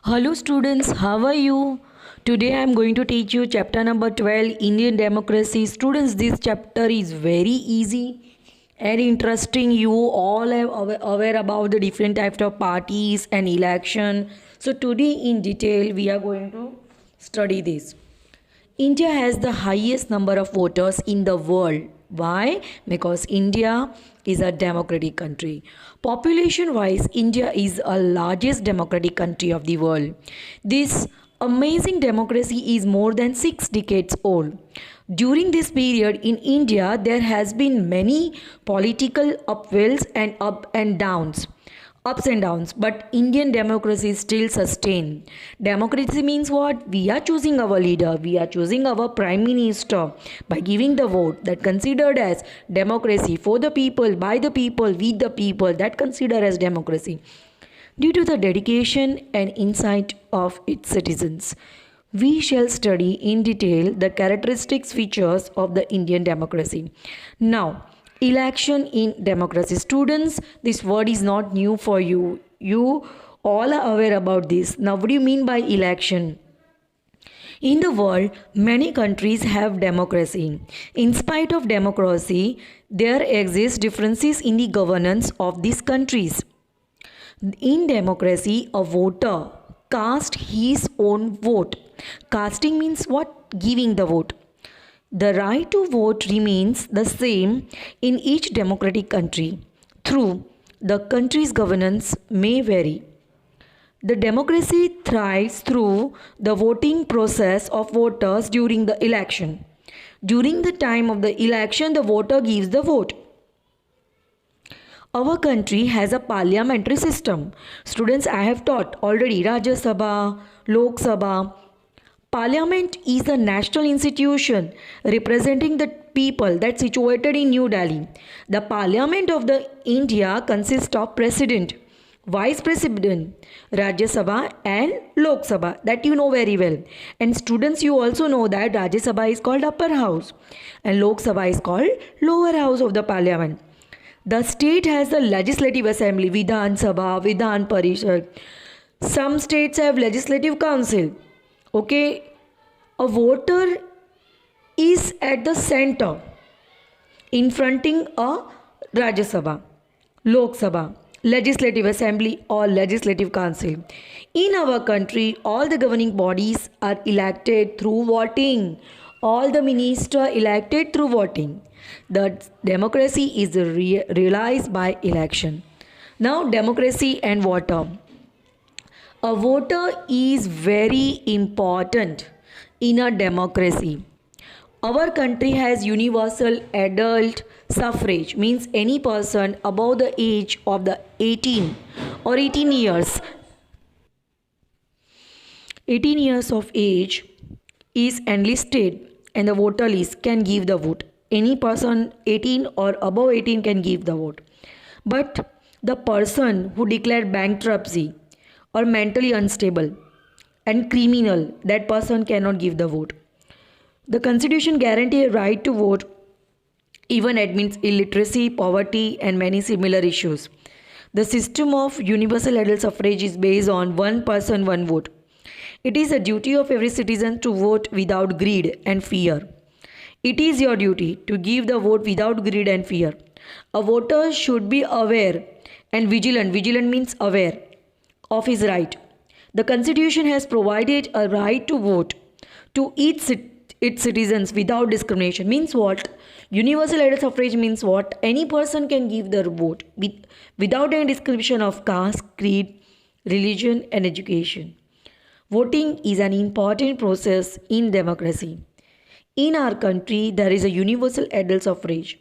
Hello students, how are you? Today I am going to teach you chapter number 12 Indian democracy. Students, this chapter is very easy and interesting. You all are aware about the different types of parties and election. So today in detail we are going to study this. India has the highest number of voters in the world. Why? Because India is a democratic country. Population wise, India is the largest democratic country of the world. This amazing democracy is more than 6 decades old. During this period in India, there has been many political upwells and ups and downs, but Indian democracy is still sustained. Democracy means what? We are choosing our leader, we are choosing our prime minister by giving the vote. That considered as democracy, for the people, by the people, with the people, that considered as democracy. Due to the dedication and insight of its citizens, we shall study in detail the characteristics features of the Indian democracy. Now, election in democracy. Students, this word is not new for you. You all are aware about this. Now, what do you mean by election? In the world, many countries have democracy. In spite of democracy, there exist differences in the governance of these countries. In democracy, a voter casts his own vote. Casting means what? Giving the vote. The right to vote remains the same in each democratic country. Through the country's governance may vary. The democracy thrives through the voting process of voters during the election. During the time of the election, the voter gives the vote. Our country has a parliamentary system. Students, I have taught already Rajya Sabha, Lok Sabha. Parliament is a national institution representing the people that's situated in New Delhi. The Parliament of the India consists of President, Vice President, Rajya Sabha and Lok Sabha, that you know very well. And students, you also know that Rajya Sabha is called upper house and Lok Sabha is called lower house of the Parliament. The state has the legislative assembly, Vidhan Sabha, Vidhan Parishad. Some states have legislative council. Okay, a voter is at the center, in fronting a Rajya Sabha, Lok Sabha, legislative assembly or legislative council. In our country, all the governing bodies are elected through voting. All the ministers elected through voting. The democracy is realized by election. Now, democracy and voter. A voter is very important in a democracy. Our country has universal adult suffrage, means any person above the age of the 18 or 18 years of age is enlisted and the voter list can give the vote. Any person 18 or above 18 can give the vote. But the person who declared bankruptcy or mentally unstable and criminal, that person cannot give the vote. The constitution guarantees a right to vote, even admits illiteracy, poverty and many similar issues. The system of universal adult suffrage is based on one person, one vote. It is a duty of every citizen to vote without greed and fear. It is your duty to give the vote without greed and fear. A voter should be aware and vigilant. Vigilant means aware of his right. The Constitution has provided a right to vote to its citizens without discrimination. Means what? Universal adult suffrage means what? Any person can give their vote without any discrimination of caste, creed, religion and education. Voting is an important process in democracy. In our country, there is a universal adult suffrage.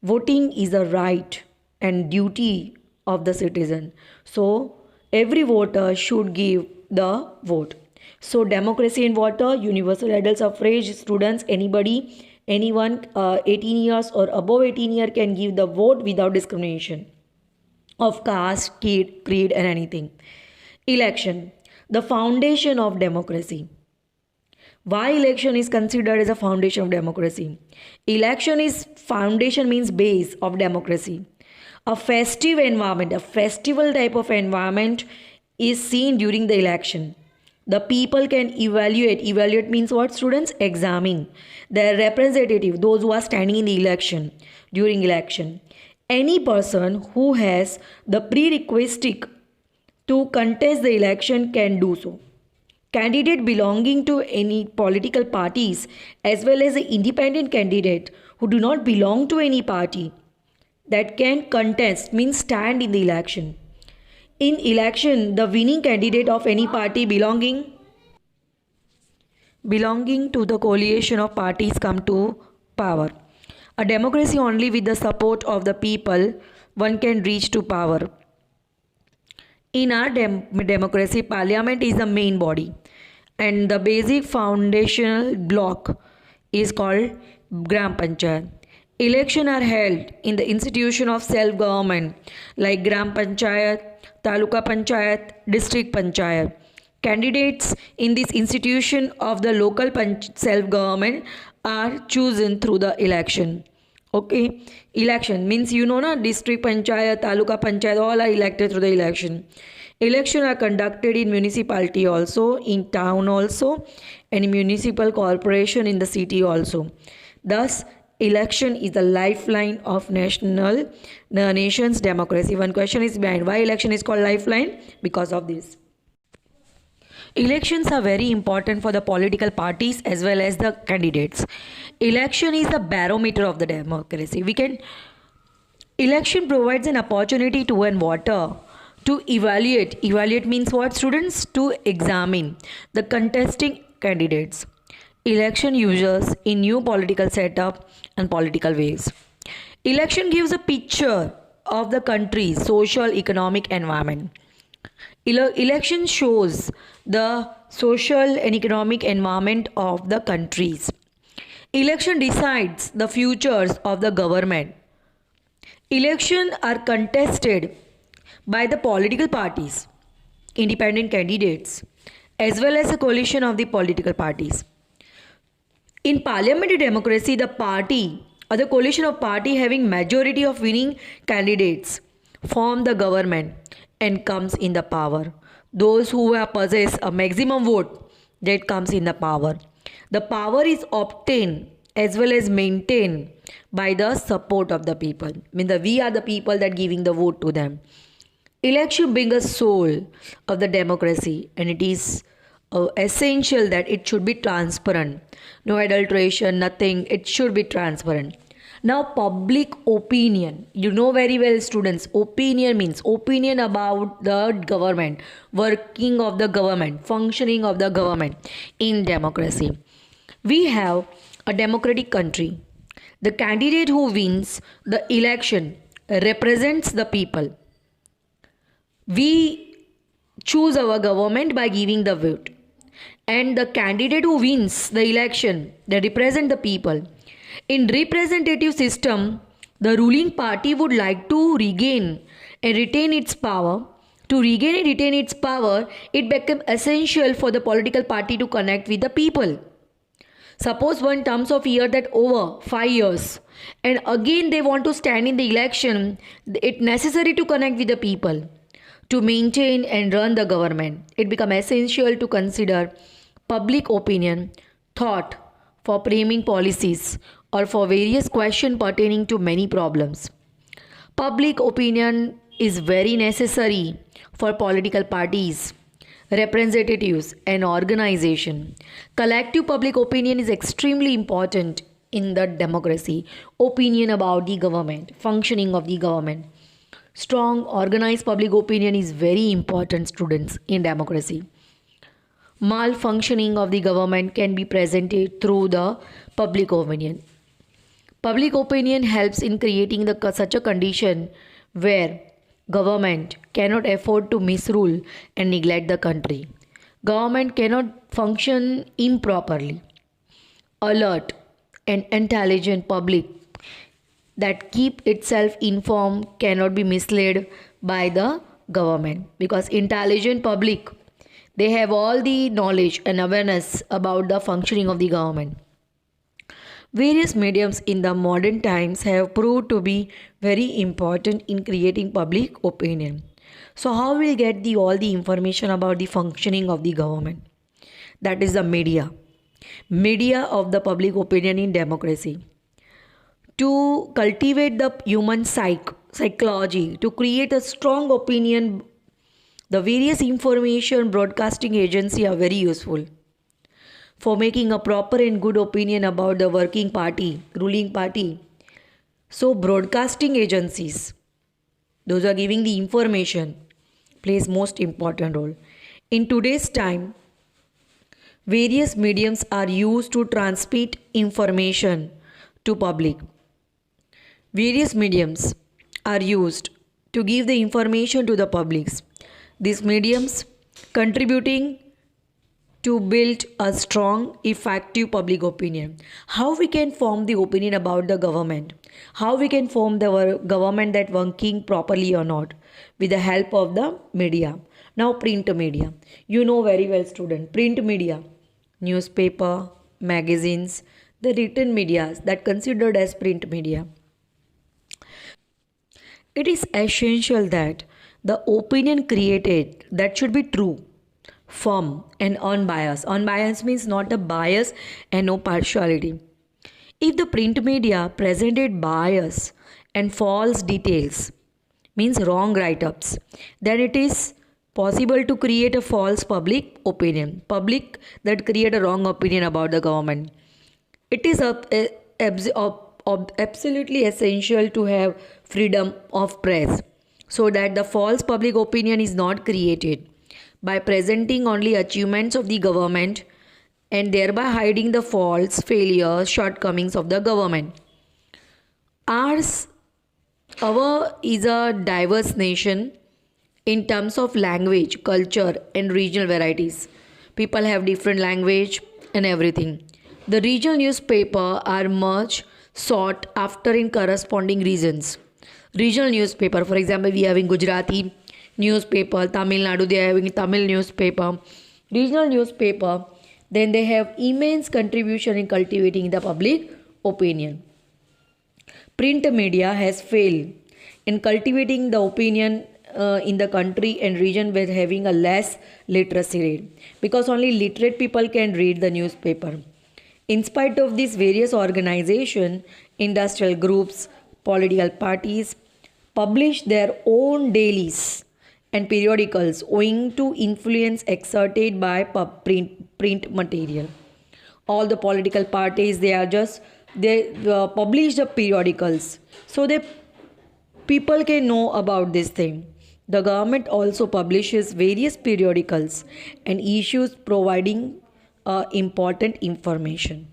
Voting is a right and duty of the citizen. So, every voter should give the vote. So, democracy and voter, universal adult suffrage, students, anybody, anyone 18 years or above 18 years can give the vote without discrimination of caste, creed and anything. Election, the foundation of democracy. Why election is considered as a foundation of democracy? Election is foundation means base of democracy. A festive environment, a festival type of environment is seen during the election. The people can evaluate. Evaluate means what, students? Examine their representative, those who are standing in the election during election. Any person who has the prerequisite to contest the election can do so. Candidate belonging to any political parties as well as the independent candidate who do not belong to any party that can contest means stand in the election. In election, the winning candidate of any party belonging to the coalition of parties come to power. A democracy only with the support of the people one can reach to power. In our democracy, parliament is the main body and the basic foundational block is called Gram Panchayat. Elections are held in the institution of self-government like Gram Panchayat, Taluka Panchayat, District Panchayat. Candidates in this institution of the local self-government are chosen through the election. Okay, election means na, district panchayat, taluka panchayat, all are elected through the election. Elections are conducted in municipality also, in town also, and in municipal corporation in the city also. Thus, election is the lifeline of the nation's democracy. One question is behind why election is called lifeline? Because of this. Elections are very important for the political parties as well as the candidates. Election is the barometer of the democracy. Election provides an opportunity to an voter to evaluate. Evaluate means what, students? To examine the contesting candidates. Election users in new political setup and political ways. Election gives a picture of the country's social economic environment. Election shows the social and economic environment of the countries. Election decides the futures of the government. Elections are contested by the political parties, independent candidates, as well as a coalition of the political parties. In parliamentary democracy, the party or the coalition of party having majority of winning candidates form the government and comes in the power. Those who possess a maximum vote, that comes in the power. The power is obtained as well as maintained by the support of the people. I mean, we are the people that giving the vote to them. Election being a soul of the democracy, and it is essential that it should be transparent. No adulteration, nothing. It should be transparent. Now, public opinion. You know very well, students, opinion means opinion about the government, working of the government, functioning of the government in democracy. We have a democratic country. The candidate who wins the election represents the people. We choose our government by giving the vote. And the candidate who wins the election, they represent the people. In representative system, the ruling party would like to regain and retain its power. To regain and retain its power, it becomes essential for the political party to connect with the people. Suppose one terms of year that over 5 years and again they want to stand in the election, it's necessary to connect with the people to maintain and run the government. It becomes essential to consider public opinion, thought for framing policies or for various questions pertaining to many problems. Public opinion is very necessary for political parties, representatives and organization. Collective public opinion is extremely important in the democracy. Opinion about the government, functioning of the government. Strong organized public opinion is very important, students, in democracy. Malfunctioning of the government can be presented through the public opinion. Public opinion helps in creating such a condition where government cannot afford to misrule and neglect the country. Government cannot function improperly. Alert and intelligent public that keep itself informed cannot be misled by the government, because intelligent public, they have all the knowledge and awareness about the functioning of the government. Various mediums in the modern times have proved to be very important in creating public opinion. So how we'll get the all the information about the functioning of the government? That is the media. Media of the public opinion in democracy. To cultivate the human psychology, to create a strong opinion, the various information broadcasting agency are very useful for making a proper and good opinion about the working party, ruling party. So broadcasting agencies, those are giving the information, plays most important role. In today's time, various mediums are used to transmit information to public. Various mediums are used to give the information to the publics. These mediums contributing to build a strong, effective public opinion. How we can form the opinion about the government? How we can form the government that working properly or not? With the help of the media. Now print media. You know very well student, print media, newspaper, magazines, the written media that considered as print media. It is essential that the opinion created that should be true, firm and unbiased. Unbiased means not a bias and no partiality. If the print media presented bias and false details, means wrong write-ups, then it is possible to create a false public opinion. Public that create a wrong opinion about the government. It is absolutely essential to have freedom of press so that the false public opinion is not created by presenting only achievements of the government and thereby hiding the faults, failures, shortcomings of the government. Ours, our is a diverse nation in terms of language, culture, and regional varieties. People have different language and everything. The regional newspaper are much sought after in corresponding regions. Regional newspaper, for example, we have in Gujarati newspaper, Tamil Nadu, they are having Tamil newspaper, regional newspaper, then they have immense contribution in cultivating the public opinion. Print media has failed in cultivating the opinion in the country and region with having a less literacy rate because only literate people can read the newspaper. In spite of these various organizations, industrial groups, political parties publish their own dailies and periodicals owing to influence exerted by print material. All the political parties they publish the periodicals so that people can know about this thing. The government also publishes various periodicals and issues providing important information.